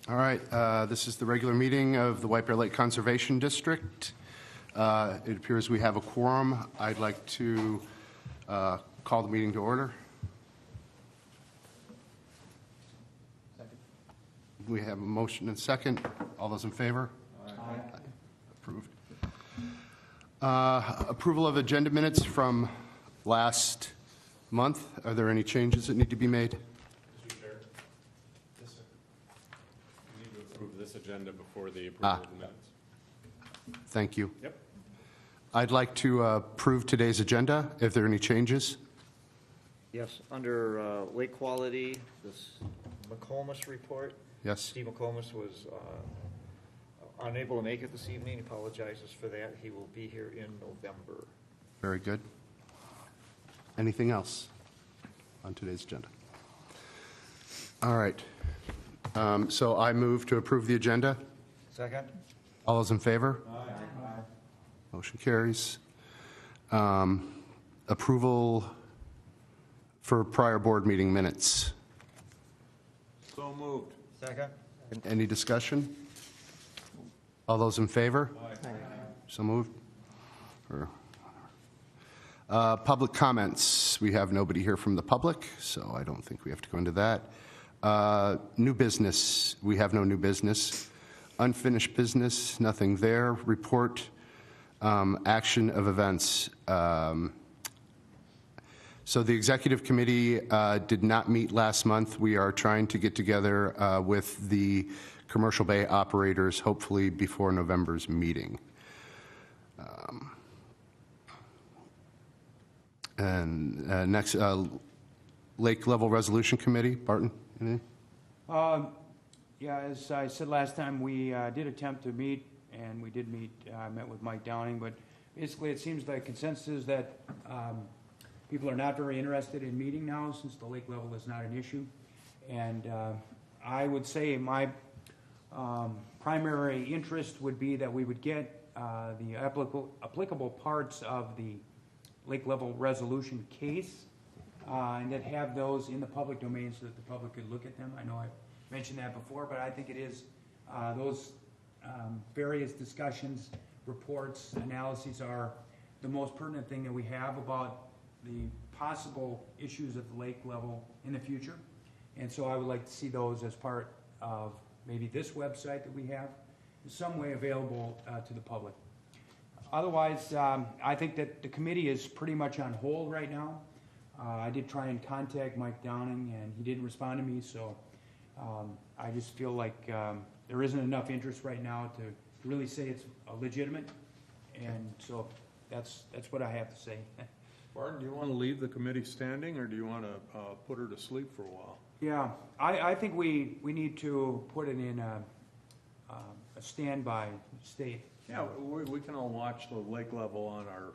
All right, this is the regular meeting of the White Bear Lake Conservation District. It appears we have a quorum. I'd like to call the meeting to order. Second. We have a motion and second. All those in favor? Aye. Approved. Approval of agenda minutes from last month. Are there any changes that need to be made? This agenda before the approval of the minutes. Thank you. Yep. I'd like to approve today's agenda. If there are any changes? Yes, under lake quality, this McComas report. Yes. Steve McComas was unable to make it this evening. He apologizes for that. He will be here in November. Very good. Anything else on today's agenda? All right. So I move to approve the agenda. Second. All those in favor? Aye. Motion carries. Approval for prior board meeting minutes. So moved. Second. Any discussion? All those in favor? Aye. So moved. Public comments. We have nobody here from the public, so I don't think we have to go into that. New business. We have no new business. Unfinished business, nothing there. Report, action of events. So the executive committee did not meet last month. We are trying to get together with the commercial bay operators, hopefully before November's meeting. Next, Lake Level Resolution Committee. Barton, anything? Yeah, as I said last time, we did attempt to meet, and we did meet. I met with Mike Downing, but basically it seems like consensus is that people are not very interested in meeting now since the lake level is not an issue. And I would say my primary interest would be that we would get the applicable parts of the lake level resolution case and that have those in the public domain so that the public could look at them. I know I mentioned that before, but I think it is those various discussions, reports, analyses are the most pertinent thing that we have about the possible issues at the lake level in the future. And so I would like to see those as part of maybe this website that we have, in some way available to the public. Otherwise, I think that the committee is pretty much on hold right now. I did try and contact Mike Downing, and he didn't respond to me, so I just feel like there isn't enough interest right now to really say it's legitimate, and so that's what I have to say. Barton, do you want to leave the committee standing, or do you want to put her to sleep for a while? Yeah, I think we need to put it in a standby state. Yeah, we can all watch the lake level on our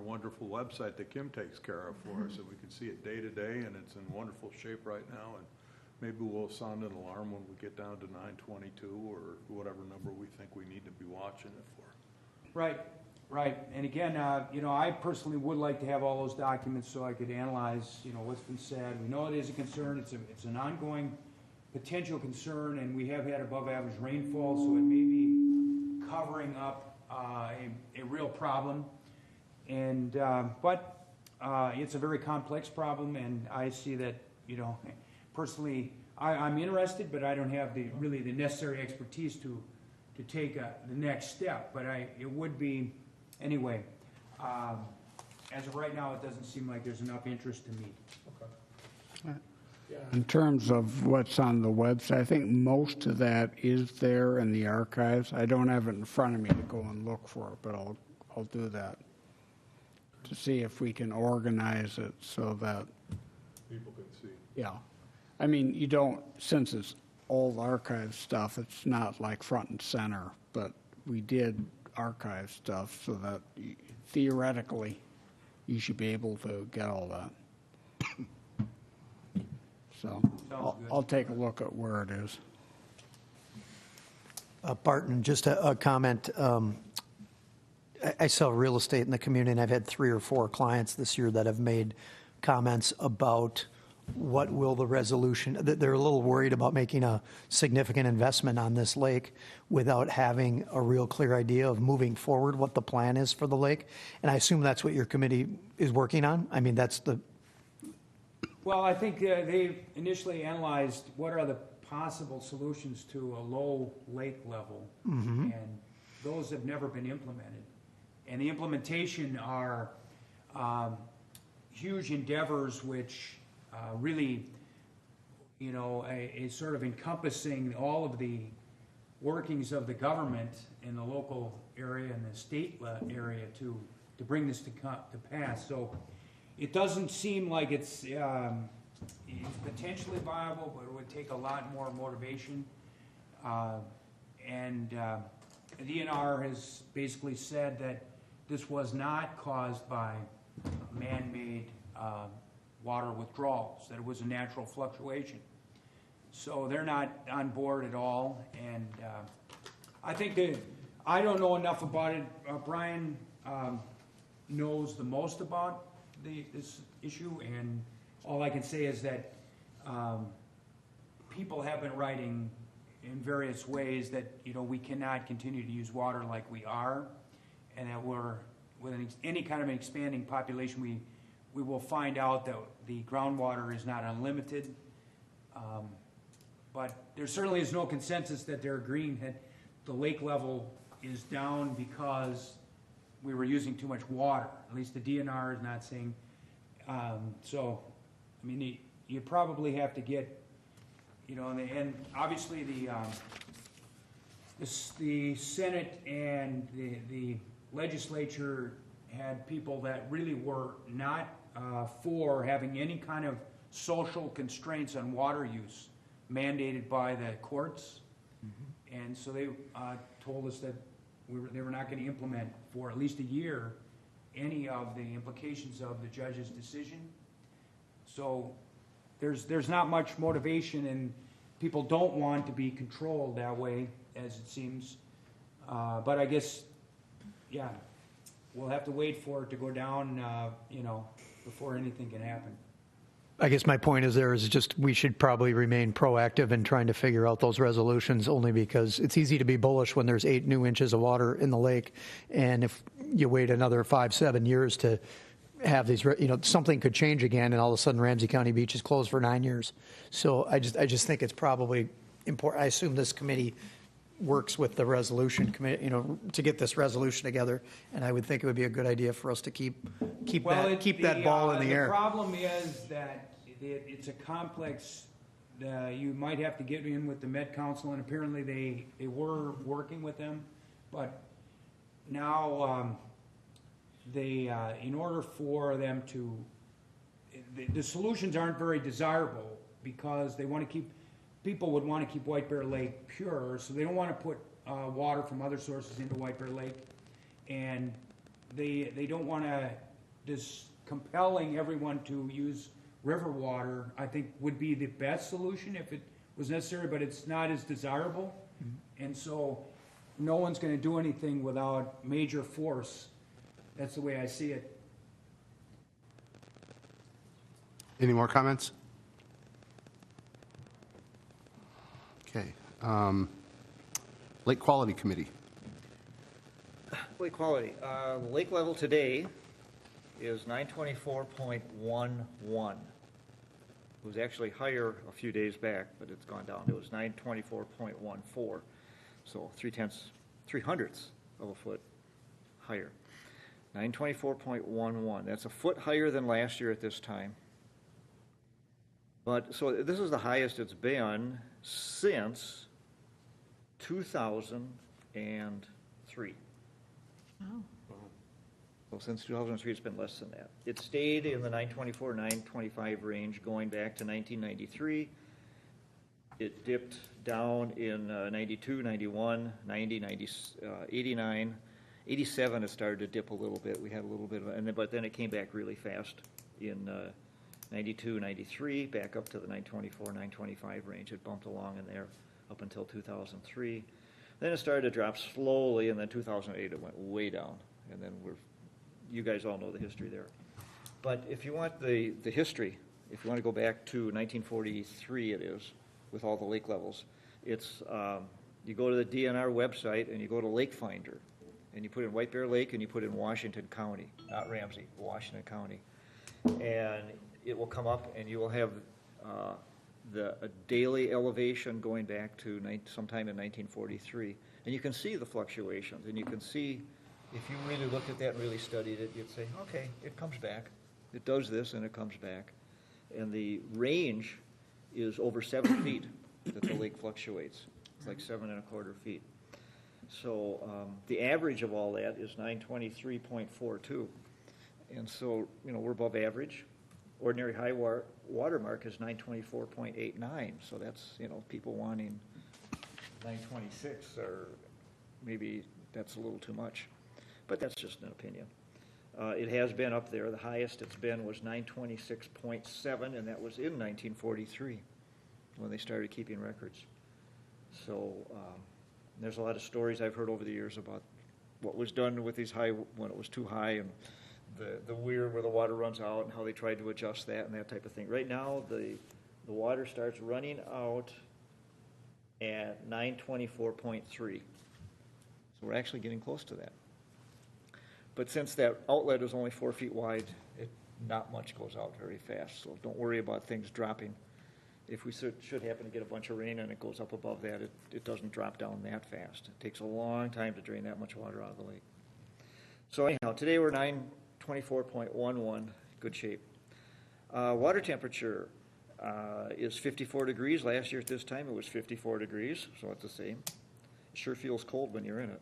wonderful website that Kim takes care of for us, and we can see it day to day, and it's in wonderful shape right now. And maybe we'll sound an alarm when we get down to 922 or whatever number we think we need to be watching it for. Right. And again, I personally would like to have all those documents so I could analyze, what's been said. We know it is a concern. It's an ongoing potential concern, and we have had above average rainfall, so it may be covering up a real problem. And but it's a very complex problem, and I see that, personally, I'm interested, but I don't have really the necessary expertise to take the next step. But it would be, anyway, as of right now, it doesn't seem like there's enough interest to meet. Okay. In terms of what's on the website, I think most of that is there in the archives. I don't have it in front of me to go and look for it, but I'll do that to see if we can organize it so that People can see. Yeah. I mean, since it's old archive stuff, it's not like front and center, but we did archive stuff so that theoretically you should be able to get all that. So I'll take a look at where it is. Barton, just a comment. I sell real estate in the community, and I've had 3 or 4 clients this year that have made comments about what will the resolution, they're a little worried about making a significant investment on this lake without having a real clear idea of moving forward, what the plan is for the lake. And I assume that's what your committee is working on? I mean, that's the, Well, I think they initially analyzed what are the possible solutions to a low lake level. And those have never been implemented. And the implementation are huge endeavors which really, a sort of encompassing all of the workings of the government in the local area and the state area to bring this to pass. So it doesn't seem like it's potentially viable, but it would take a lot more motivation. And the DNR has basically said that this was not caused by man-made water withdrawals, that it was a natural fluctuation. So they're not on board at all, and I think that, I don't know enough about it. Brian knows the most about this issue, and all I can say is that people have been writing in various ways that, we cannot continue to use water like we are, and that we're, with any kind of an expanding population, we will find out that the groundwater is not unlimited. But there certainly is no consensus that they're agreeing that the lake level is down because we were using too much water. At least the DNR is not saying. So, I mean, you probably have to get, and obviously the Senate and the legislature had people that really were not for having any kind of social constraints on water use mandated by the courts. And so they told us that they were not going to implement for at least a year any of the implications of the judge's decision. So there's not much motivation, and people don't want to be controlled that way, as it seems. But I guess, yeah, we'll have to wait for it to go down, before anything can happen. I guess my point is just we should probably remain proactive in trying to figure out those resolutions, only because it's easy to be bullish when there's 8 new inches of water in the lake. And if you wait another 5-7 years to have these, something could change again, and all of a sudden Ramsey County Beach is closed for 9 years. So I just think it's probably important. I assume this committee works with the resolution committee, to get this resolution together. And I would think it would be a good idea for us to keep that ball in the air. The problem is that it's a complex, you might have to get in with the Met Council, and apparently they were working with them. But now in order for them to, the solutions aren't very desirable, because they want to keep, people would want to keep White Bear Lake pure, so they don't want to put water from other sources into White Bear Lake. And they don't want to, this compelling everyone to use river water, I think, would be the best solution if it was necessary, but it's not as desirable. And so no one's going to do anything without major force. That's the way I see it. Any more comments? Okay. Lake Quality Committee. Lake quality, lake level today is 924.11. It was actually higher a few days back, but it's gone down. It was 924.14, so 3/100ths of a foot higher. 924.11, that's a foot higher than last year at this time. But, so this is the highest it's been since 2003. Well, since 2003, it's been less than that. It stayed in the 924, 925 range going back to 1993. It dipped down in 92, 91, 90, 90, 89. 87, it started to dip a little bit. We had a little bit of, but then it came back really fast in 92, 93, back up to the 924, 925 range. It bumped along in there up until 2003. Then it started to drop slowly, and then 2008 it went way down. And then you guys all know the history there. But if you want the history if you want to go back to 1943, it is, with all the lake levels. It's, you go to the DNR website and you go to Lake Finder, and you put in White Bear Lake and you put in Washington County, not Ramsey, Washington County. And it will come up and you will have a daily elevation going back to sometime in 1943. And you can see the fluctuations, and you can see, if you really looked at that and really studied it, you'd say, okay, it comes back. It does this and it comes back. And the range is over 7 feet that the lake fluctuates. It's like 7¼ feet. So the average of all that is 923.42. And so, we're above average. Ordinary high water mark is 924.89. So that's, people wanting 926, or maybe that's a little too much. But that's just an opinion. It has been up there. The highest it's been was 926.7, and that was in 1943 when they started keeping records. So there's a lot of stories I've heard over the years about what was done with these when it was too high, and the weir where the water runs out, and how they tried to adjust that and that type of thing. Right now, the water starts running out at 924.3. So we're actually getting close to that. But since that outlet is only 4 feet wide, not much goes out very fast. So don't worry about things dropping. If we should happen to get a bunch of rain and it goes up above that, it doesn't drop down that fast. It takes a long time to drain that much water out of the lake. So anyhow, today we're 924.11, good shape. Water temperature is 54 degrees. Last year at this time it was 54 degrees, so it's the same. It sure feels cold when you're in it.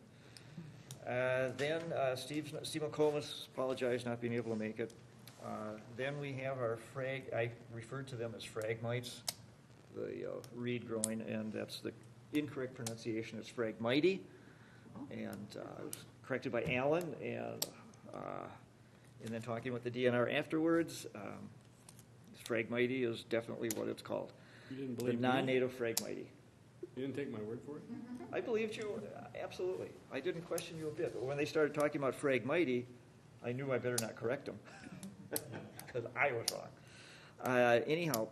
Then Steve McComas apologized not being able to make it. Then we have our I referred to them as phragmites, the reed growing, and that's the incorrect pronunciation is phragmite. And I was corrected by Alan, and then talking with the DNR afterwards, phragmite is definitely what it's called. You didn't The believe me? non-native phragmite. You didn't take my word for it? I believed you, absolutely. I didn't question you a bit. But when they started talking about phragmite, I knew I better not correct them, because I was wrong. Anyhow,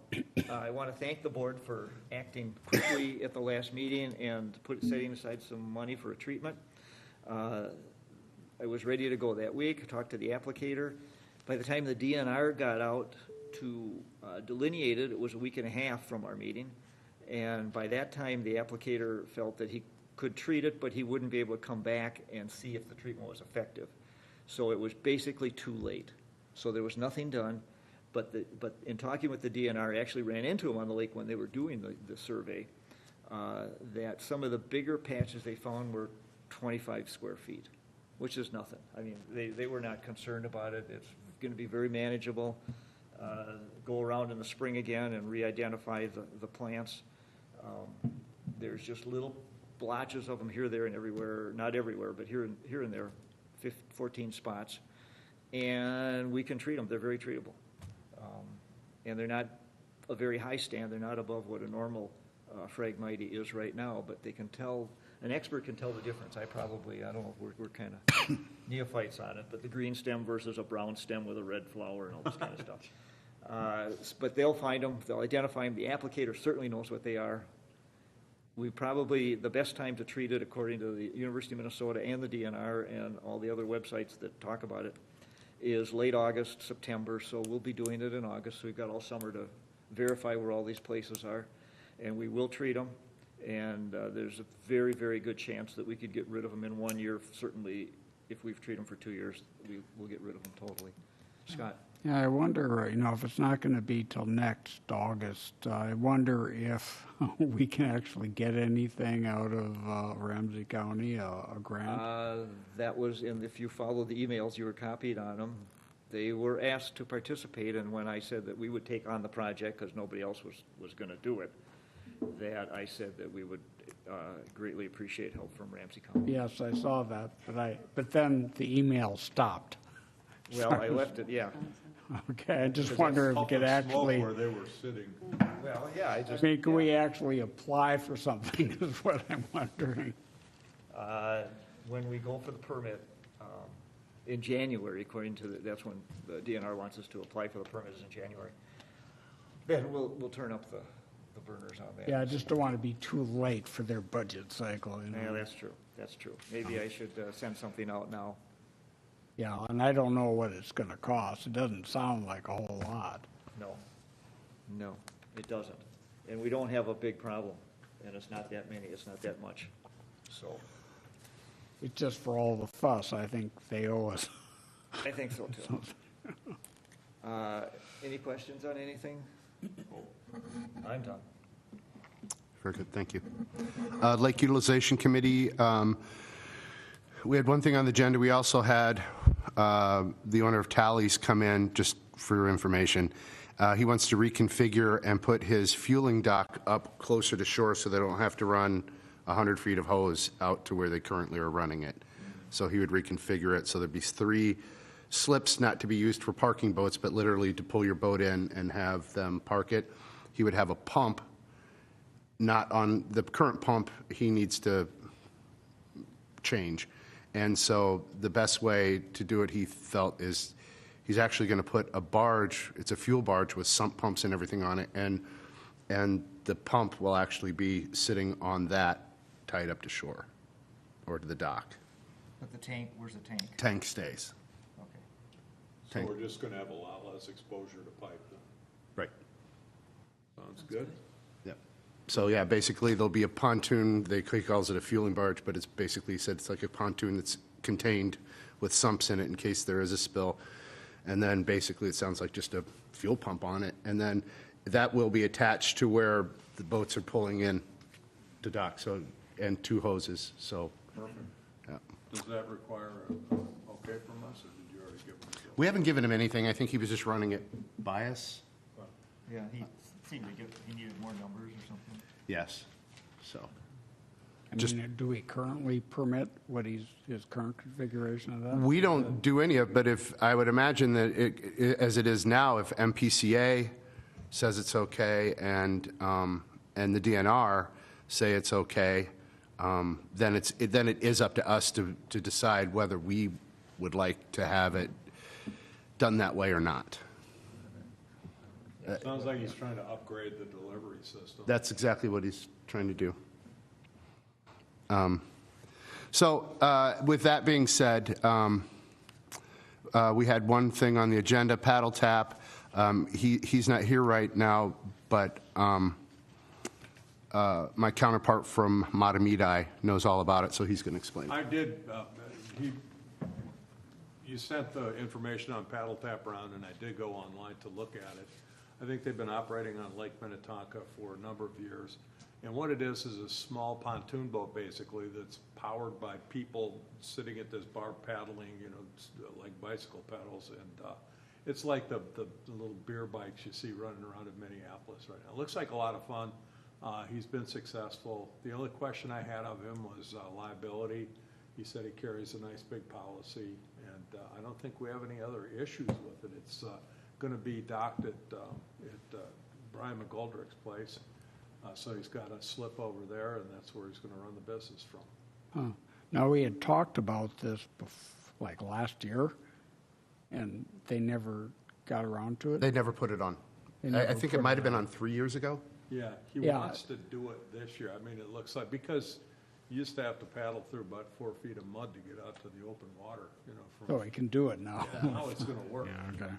I want to thank the board for acting quickly at the last meeting and setting aside some money for a treatment. I was ready to go that week, talked to the applicator. By the time the DNR got out to delineate it, it was a week and a half from our meeting. And by that time, the applicator felt that he could treat it, but he wouldn't be able to come back and see if the treatment was effective. So it was basically too late. So there was nothing done, but in talking with the DNR, I actually ran into them on the lake when they were doing the survey, that some of the bigger patches they found were 25 square feet, which is nothing. I mean, they were not concerned about it. It's going to be very manageable. Go around in the spring again and re-identify the plants. There's just little blotches of them here, there, and everywhere. Not everywhere, but here and there, 14 spots. And we can treat them. They're very treatable. And they're not a very high stand. They're not above what a normal phragmite is right now, but they can tell, an expert can tell the difference. I don't know, we're kind of neophytes on it, but the green stem versus a brown stem with a red flower and all this kind of stuff. But they'll find them, they'll identify them. The applicator certainly knows what they are. The best time to treat it, according to the University of Minnesota and the DNR and all the other websites that talk about it, is late August, September. So we'll be doing it in August. So we've got all summer to verify where all these places are. And we will treat them. And there's a very, very good chance that we could get rid of them in 1 year. Certainly, if we've treated them for 2 years, we'll get rid of them totally. Scott? Yeah, I wonder, if it's not going to be till next August, I wonder if we can actually get anything out of Ramsey County, a grant? That was if you follow the emails, you were copied on them. They were asked to participate, and when I said that we would take on the project because nobody else was going to do it, that I said that we would greatly appreciate help from Ramsey County. Yes, I saw that, but then the email stopped. Well, I left it, yeah. Okay, I just wonder if we could actually, Where they were sitting. Well, yeah, can we actually apply for something is what I'm wondering. When we go for the permit in January, according to that's when the DNR wants us to apply for the permit is in January. Ben, we'll turn up the burners on that. Yeah, I just don't want to be too late for their budget cycle, you Yeah, know? that's true, that's true. Maybe I should send something out now. Yeah, and I don't know what it's gonna cost. It doesn't sound like a whole lot. No, it doesn't. And we don't have a big problem, and it's not that many, it's not that much, so. It's just for all the fuss, I think they owe us. I think so too. Any questions on anything? I'm done. Very good, thank you. Lake Utilization Committee, we had one thing on the agenda. We also had the owner of Tallies come in, just for your information. He wants to reconfigure and put his fueling dock up closer to shore so they don't have to run 100 feet of hose out to where they currently are running it. So he would reconfigure it so there'd be 3 slips, not to be used for parking boats, but literally to pull your boat in and have them park it. He would have a pump, not on the current pump, he needs to change. And so the best way to do it, he felt, is he's actually going to put a barge, it's a fuel barge with sump pumps and everything on it, and the pump will actually be sitting on that tied up to shore or to the dock. But the tank, where's the tank? Tank stays. Okay. So we're just gonna have a lot less exposure to pipe then. Right. Sounds good. Yep. So yeah, basically there'll be a pontoon, he calls it a fueling barge, but it's basically, he said it's like a pontoon that's contained with sumps in it in case there is a spill. And then basically it sounds like just a fuel pump on it. And then that will be attached to where the boats are pulling in to dock, so, and 2 hoses, so. Yeah. Does that require a okay from us, or did you already give them? We haven't given him anything. I think he was just running it by us. Yeah, he seemed to he needed more numbers or something. Yes. So, I Just- mean, do we currently permit what his current configuration of that? we don't do any of, but if, I would imagine that as it is now, if MPCA says it's okay and the DNR say it's okay, then it is up to us to decide whether we would like to have it done that way or not. Sounds like he's trying to upgrade the delivery system. That's exactly what he's trying to do. So with that being said, we had one thing on the agenda, Paddle Tap. He's not here right now, but my counterpart from Matamidi knows all about it, so he's going to explain. I did, you sent the information on Paddle Tap around, and I did go online to look at it. I think they've been operating on Lake Minnetonka for a number of years. And what it is a small pontoon boat, basically, that's powered by people sitting at this bar paddling, you know, like bicycle pedals. And it's like the little beer bikes you see running around in Minneapolis right now. It looks like a lot of fun. He's been successful. The only question I had of him was liability. He said he carries a nice big policy, and I don't think we have any other issues with it. It's going to be docked at Brian McGoldrick's place. So he's got a slip over there, and that's where he's going to run the business from. Huh. Now, we had talked about this like last year, and they never got around to it. They never put it on. They never I think it put might it have been on. on 3 years ago. Yeah, he Yeah. wants to do it this year. I mean, it looks like, because you used to have to paddle through about 4 feet of mud to get out to the open water, you know, So from, we can do it now. now it's going to work. Okay.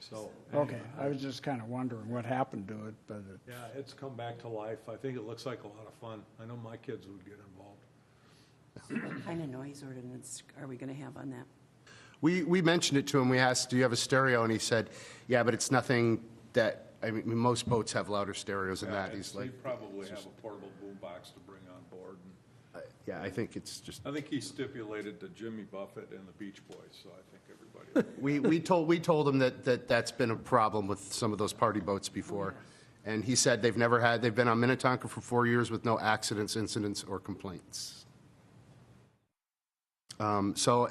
So. Okay, anyway, I was just kind of wondering what happened to it, but Yeah, it's come back to life. I think it looks like a lot of fun. I know my kids would get involved. What kind of noise ordinance are we going to have on that? We mentioned it to him. We asked, do you have a stereo? And he said, yeah, but it's nothing that, I mean, most boats have louder stereos than that. He's like, He'd probably have a portable boombox to bring on board. And yeah, I think it's just, I think he stipulated to Jimmy Buffett and the Beach Boys, so I think everybody. we told him that's been a problem with some of those party boats before. And he said they've been on Minnetonka for 4 years with no accidents, incidents, or complaints. So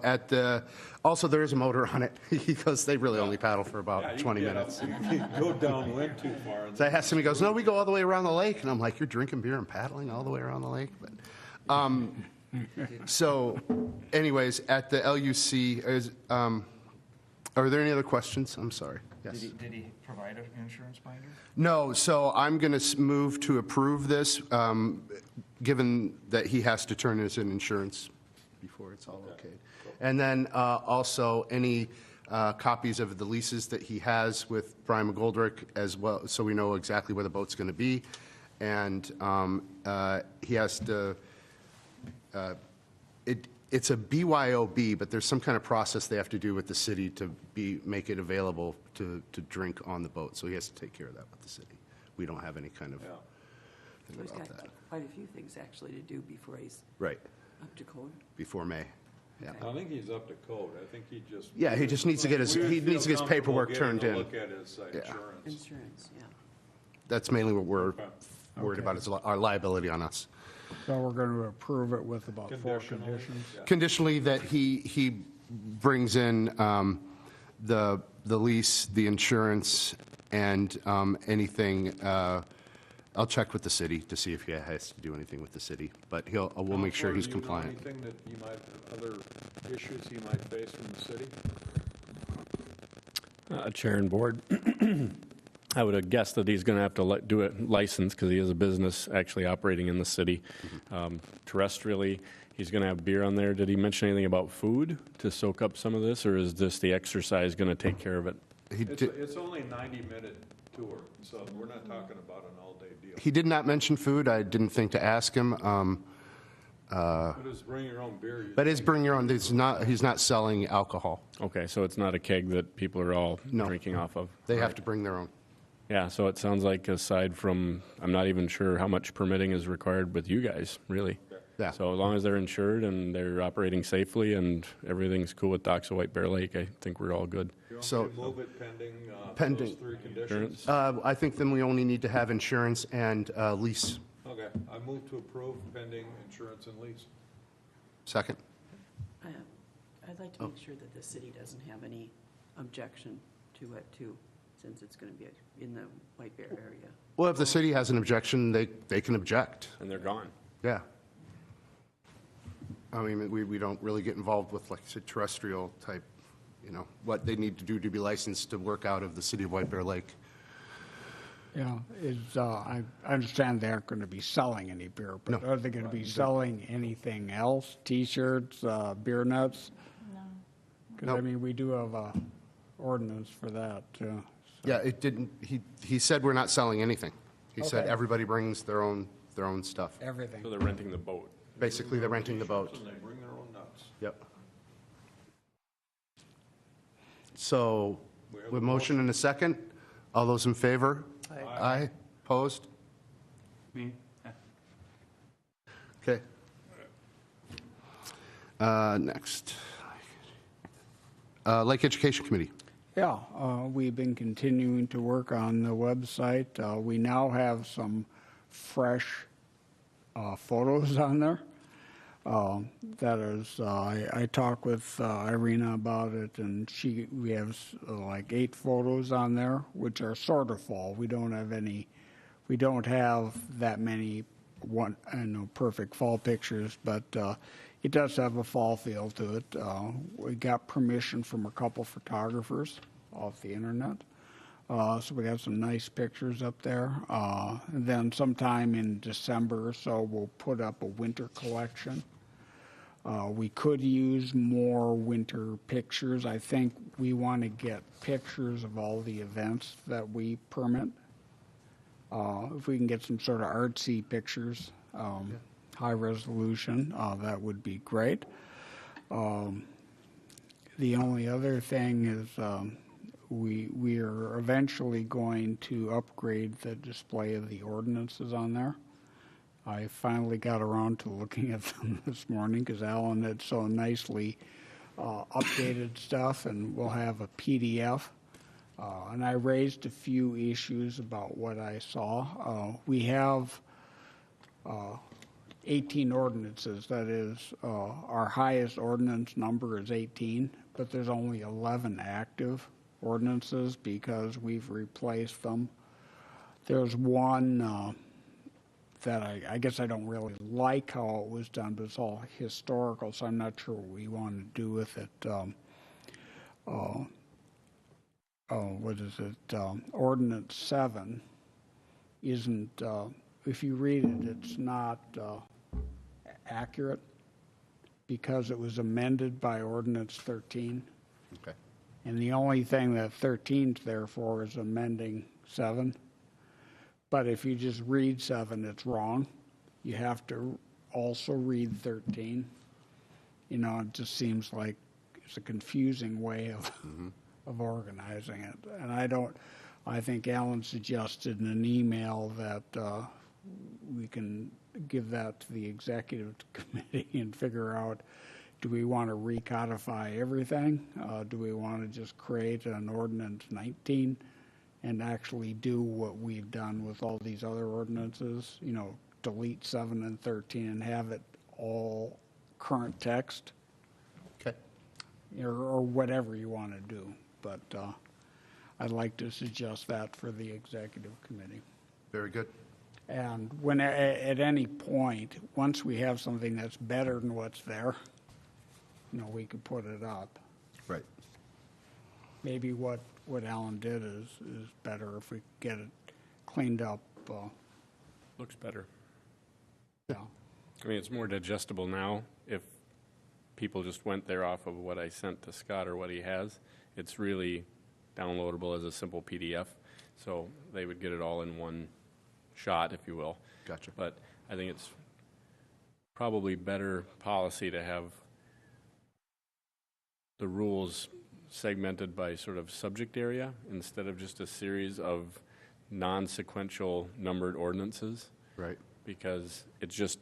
also there is a motor on it. He goes, they really only paddle for about 20 minutes. You go downwind too far. And So I asked him, he goes, no, we go all the way around the lake. And I'm like, you're drinking beer and paddling all the way around the lake? But, so anyways, at the LUC, are there any other questions? I'm sorry. Yes. Did he provide an insurance binder? No, so I'm going to move to approve this, given that he has to turn his in insurance before it's all okay. And then also any copies of the leases that he has with Brian McGoldrick as well, so we know exactly where the boat's going to be. And he has to, it's a BYOB, but there's some kind of process they have to do with the city to make it available to drink on the boat. So he has to take care of that with the city. We don't have any kind of Yeah. thing He's about got that. quite a few things actually to do before he's Right, up to code. before May. Yeah. I think he's up to code. I think he just. Yeah, he just needs to get his, We would he needs to get his feel paperwork comfortable turned getting a in. Look at his Yeah. insurance. Insurance, yeah. That's mainly what we're worried about, is our liability on us. So we're going to approve it with about 4 Conditionally, conditions. yeah. Conditionally, that he brings in the lease, the insurance, and anything, I'll check with the city to see if he has to do anything with the city, but we'll make sure Counselor, he's do you know compliant. anything that he might, other issues he might face from the city? Chair and board, I would have guessed that he's going to have to do a license because he has a business actually operating in the city. Terrestrially, he's going to have beer on there. Did he mention anything about food to soak up some of this, or is this the exercise going to take care of it? It's only a 90-minute tour, so we're not talking about an all-day deal. He did not mention food. I didn't think to ask him. But it's bring your own beer. But it's bring your own, he's not selling alcohol. Okay, so it's not a keg that people are all No. drinking off of? They All have right. to bring their own. Yeah, so it sounds like aside from, I'm not even sure how much permitting is required with you guys, really. Yeah. So as long as they're insured and they're operating safely and everything's cool with Docks of White Bear Lake, I think we're all good. You want So- me to move it pending Pending. those three conditions? Insurance? I think then we only need to have insurance and lease. Okay, I move to approve pending insurance and lease. Second. I'd like to make sure that the city doesn't have any objection to it too, since it's going to be in the White Bear area. Well, if the city has an objection, they can object. And they're gone. Yeah. I mean, we don't really get involved with, like I said, terrestrial type, what they need to do to be licensed to work out of the city of White Bear Lake. Yeah, I understand they aren't going to be selling any beer, but No. are they going to be selling anything else? T-shirts, beer nuts? No. Because, No. I mean, we do have a ordinance for that, too. Yeah, it didn't, he said we're not selling anything. He said Okay. everybody brings their own stuff. Everything. So they're renting the boat. Basically, they're renting the boat. And they bring their own nuts. Yep. So, We have with a motion and a second, all those in favor? Aye. Opposed? Me? Okay. Next. Lake Education Committee. Yeah, we've been continuing to work on the website. We now have some fresh photos on there. That is, I talked with Irina about it, and we have like 8 photos on there, which are sort of full. We don't have that many perfect fall pictures, but it does have a fall feel to it. We got permission from a couple photographers off the internet. So we got some nice pictures up there. And then sometime in December or so, we'll put up a winter collection. We could use more winter pictures. I think we want to get pictures of all the events that we permit. If we can get some sort of artsy pictures, high resolution, that would be great. The only other thing is we are eventually going to upgrade the display of the ordinances on there. I finally got around to looking at them this morning because Alan had so nicely updated stuff, and we'll have a PDF. And I raised a few issues about what I saw. We have 18 ordinances. That is, our highest ordinance number is 18, but there's only 11 active ordinances because we've replaced them. There's one that I guess I don't really like how it was done, but it's all historical, so I'm not sure what we want to do with it. what is it, ordinance 7 isn't, if you read it, it's not accurate because it was amended by ordinance 13. Okay. And the only thing that 13's there for is amending 7. But if you just read 7, it's wrong. You have to also read 13. You know, it just seems like it's a confusing way of organizing it. And I think Alan suggested in an email that we can give that to the executive committee and figure out, do we want to recodify everything? Do we want to just create an ordinance 19 and actually do what we've done with all these other ordinances, you know, delete 7 and 13 and have it all current text? Okay. Or whatever you want to do. But I'd like to suggest that for the executive committee. Very good. And when at any point, once we have something that's better than what's there, you know, we could put it up. Right. Maybe what Alan did is better if we get it cleaned up. Looks better. Yeah. I mean, it's more digestible now. If people just went there off of what I sent to Scott or what he has, it's really downloadable as a simple PDF. So they would get it all in one shot, if you will. Gotcha. But I think it's probably better policy to have the rules segmented by sort of subject area instead of just a series of non-sequential numbered ordinances. Right. Because it's just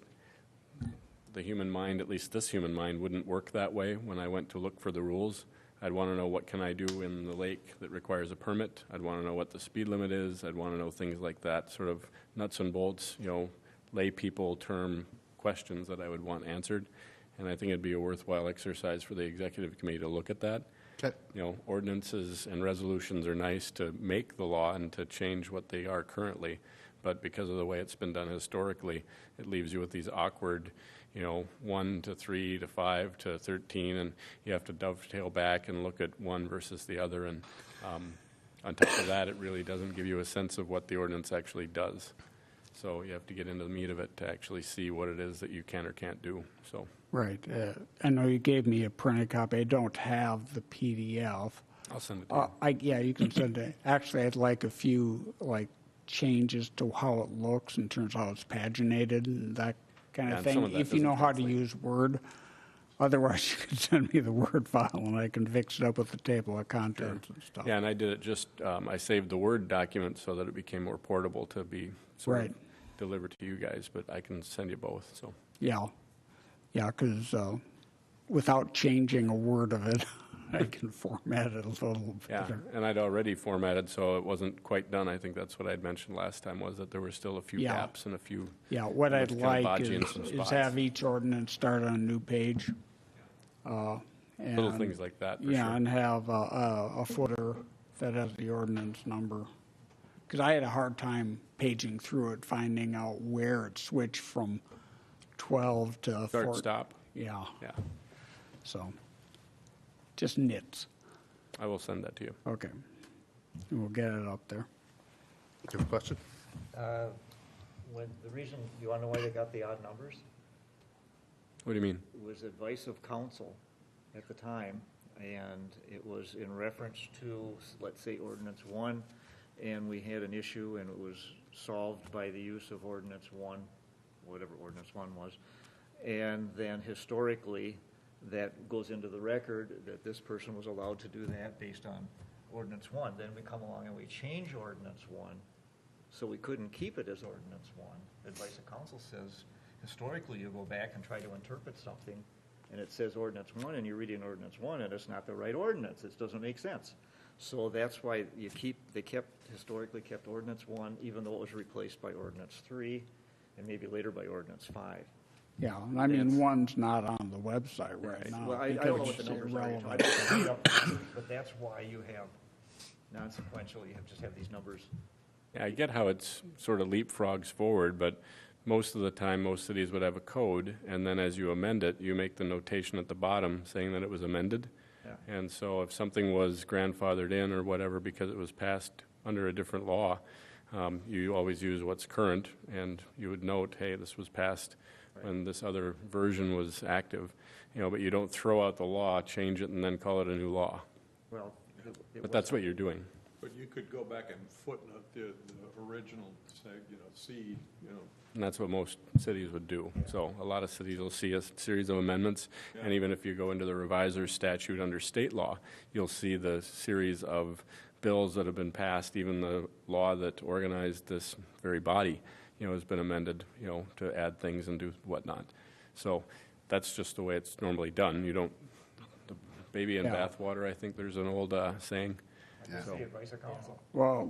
the human mind, at least this human mind, wouldn't work that way. When I went to look for the rules, I'd want to know what can I do in the lake that requires a permit. I'd want to know what the speed limit is. I'd want to know things like that, sort of nuts and bolts, you know, lay people term questions that I would want answered. And I think it'd be a worthwhile exercise for the executive committee to look at that. Okay. You know, ordinances and resolutions are nice to make the law and to change what they are currently, but because of the way it's been done historically, it leaves you with these awkward, you know, 1 to 3 to 5 to 13, and you have to dovetail back and look at one versus the other, and on top of that, it really doesn't give you a sense of what the ordinance actually does. So you have to get into the meat of it to actually see what it is that you can or can't do, so. Right. I know you gave me a printed copy. I don't have the PDF. I'll send it to you. Yeah, you can send it. Actually, I'd like a few, like, changes to how it looks in terms of how it's paginated and that kind Yeah, of and some thing. of that If you know doesn't how to translate. use Word. Otherwise, you can send me the Word file and I can fix it up with the table of contents and stuff. Yeah, and I did it just, I saved the Word document so that it became more portable to be sort Right. of delivered to you guys, but I can send you both, so. Yeah. Yeah, because without changing a word of it, I can format it a little Yeah, better. and I'd already formatted, so it wasn't quite done. I think that's what I'd mentioned last time, was that there were still a few Yeah. gaps and a few, Yeah, what I'd It's kinda like bodgy in some is spots. have each ordinance start on a new page. little and- things like that, for Yeah, sure. and have a footer that has the ordinance number. Because I had a hard time paging through it, finding out where it switched from 12 to 4. Start, stop, Yeah, yeah. so, just nits. I will send that to you. Okay. And we'll get it up there. Do you have a question? When, the reason, you want to know why they got the odd numbers? What do you mean? It was advice of counsel at the time, and it was in reference to, let's say, ordinance 1, and we had an issue, and it was solved by the use of ordinance 1, whatever ordinance 1 was. And then historically, that goes into the record that this person was allowed to do that based on ordinance 1. Then we come along and we change ordinance 1, so we couldn't keep it as ordinance 1. Advice of counsel says, historically, you go back and try to interpret something, and it says ordinance 1, and you're reading ordinance 1, and it's not the right ordinance. It doesn't make sense. So that's why they historically kept ordinance 1, even though it was replaced by ordinance 3, and maybe later by ordinance 5. Yeah, and I mean, That's- one's not on the website right now. Well, I don't know what the because numbers it's are, I irrelevant. don't read up the numbers, but that's why you have non-sequential, you just have these numbers. Yeah, I get how it's sort of leapfrogs forward, but most of the time, most cities would have a code, and then as you amend it, you make the notation at the bottom saying that it was amended. And so if something was grandfathered in or whatever because it was passed under a different law, you always use what's current, and you would note, hey, this was passed when this other version was active, but you don't throw out the law, change it, and then call it a new law. Well, But that's what you're doing. But you could go back and footnote the original, say, C, And that's what most cities would do. So a lot of cities will see a series of amendments, and even if you go into the reviser's statute under state law, you'll see the series of bills that have been passed, even the law that organized this very body, has been amended, to add things and do whatnot. So that's just the way it's normally done. You don't, the baby in Yeah. bathwater, I think there's an old saying. So- Well,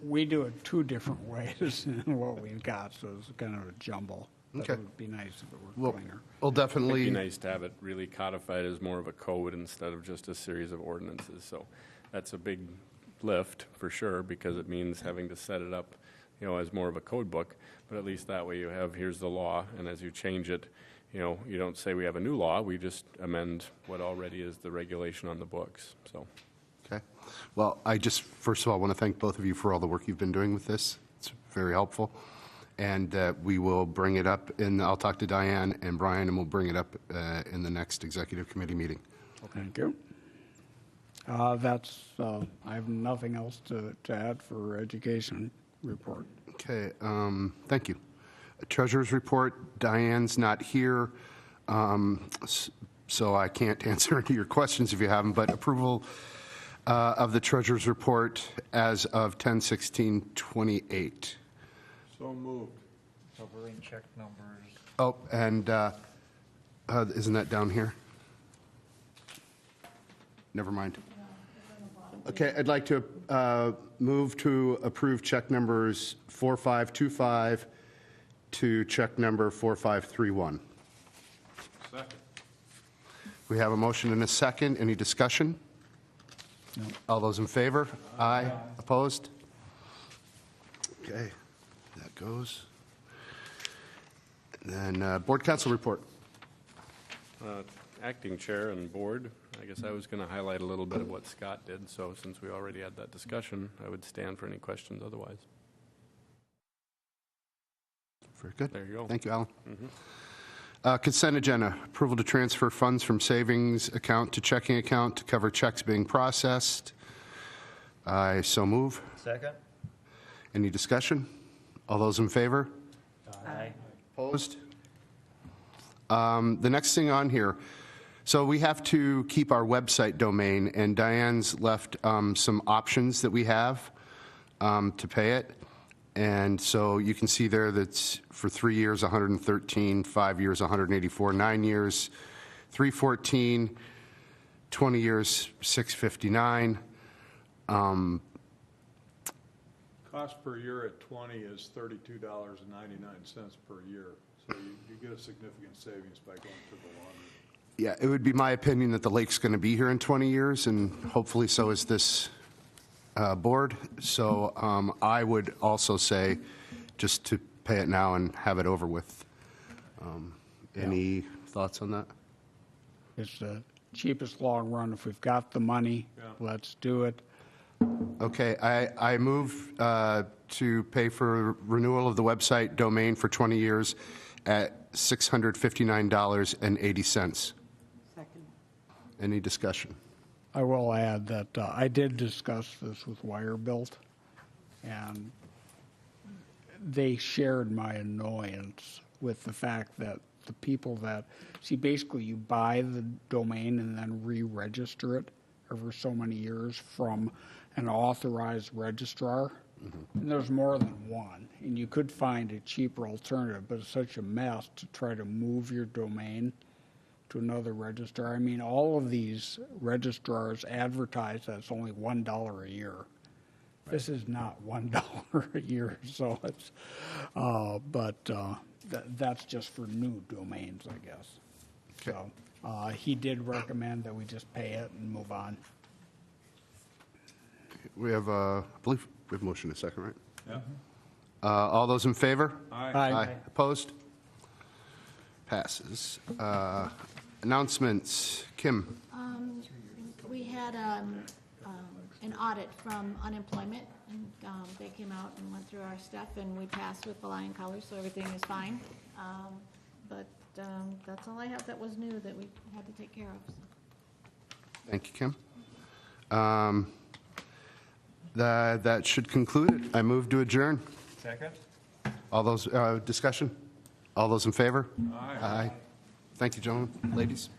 we do it two different ways in what we've got, so it's kind of a jumble. But Okay. it would be nice if it were We'll cleaner. we'll It'd definitely. be nice to have it really codified as more of a code instead of just a series of ordinances. So that's a big lift for sure, because it means having to set it up, as more of a code book. But at least that way you have, here's the law, and as you change it, you don't say we have a new law, we just amend what already is the regulation on the books, so. Okay. Well, I just, first of all, want to thank both of you for all the work you've been doing with this. It's very helpful. And we will bring it up, and I'll talk to Diane and Brian, and we'll bring it up in the next executive committee meeting. Thank you. I have nothing else to add for education report. Okay, thank you. Treasurer's report, Diane's not here, so I can't answer any of your questions if you have them, but approval of the treasurer's report as of 10/16/28. so moved. covering check numbers. Oh, and isn't that down here? Never mind. Okay, I'd like to move to approve check numbers 4525 to check number 4531. Second. We have a motion and a second. Any discussion? All those in favor? Aye. Opposed? Okay, that goes. And then board council report. Acting chair and board, I guess I was going to highlight a little bit of what Scott did, so since we already had that discussion, I would stand for any questions otherwise. Very good. There you go. Thank you, Alan. Consent agenda, approval to transfer funds from savings account to checking account to cover checks being processed. I so move. Second? Any discussion? All those in favor? Aye. Opposed? The next thing on here, so we have to keep our website domain, and Diane's left some options that we have to pay it. And so you can see there that's for 3 years, 113, 5 years, 184, 9 years, 314, 20 years, 659. Cost per year at 20 is $32.99 per year. So you get a significant savings by going to the laundry. Yeah, it would be my opinion that the lake's going to be here in 20 years, and hopefully so is this board. So I would also say just to pay it now and have it over with. Any thoughts on that? It's the cheapest long run. If we've got the money, let's do it. Okay, I move to pay for renewal of the website domain for 20 years at $659.80. Second. Any discussion? I will add that I did discuss this with Wirebuilt, and they shared my annoyance with the fact that the people that, see, basically you buy the domain and then re-register it every so many years from an authorized registrar. And there's more than one, and you could find a cheaper alternative, but it's such a mess to try to move your domain to another registrar. I mean, all of these registrars advertise that it's only $1 a year. This is not $1 a year, so it's, that's just for new domains, I guess. So he did recommend that we just pay it and move on. We have, I believe we have a motion in a second, right? Yeah. All those in favor? Aye. Opposed? Passes. Announcements. Kim? had an audit from unemployment, and they came out and went through our stuff, and we passed with flying colors, so everything is fine. But that's all I have that was new that we had to take care of. So. Thank you, Kim. That should conclude it. I move to adjourn. Second? All those, discussion? All those in favor? Aye. Thank you, gentlemen, ladies.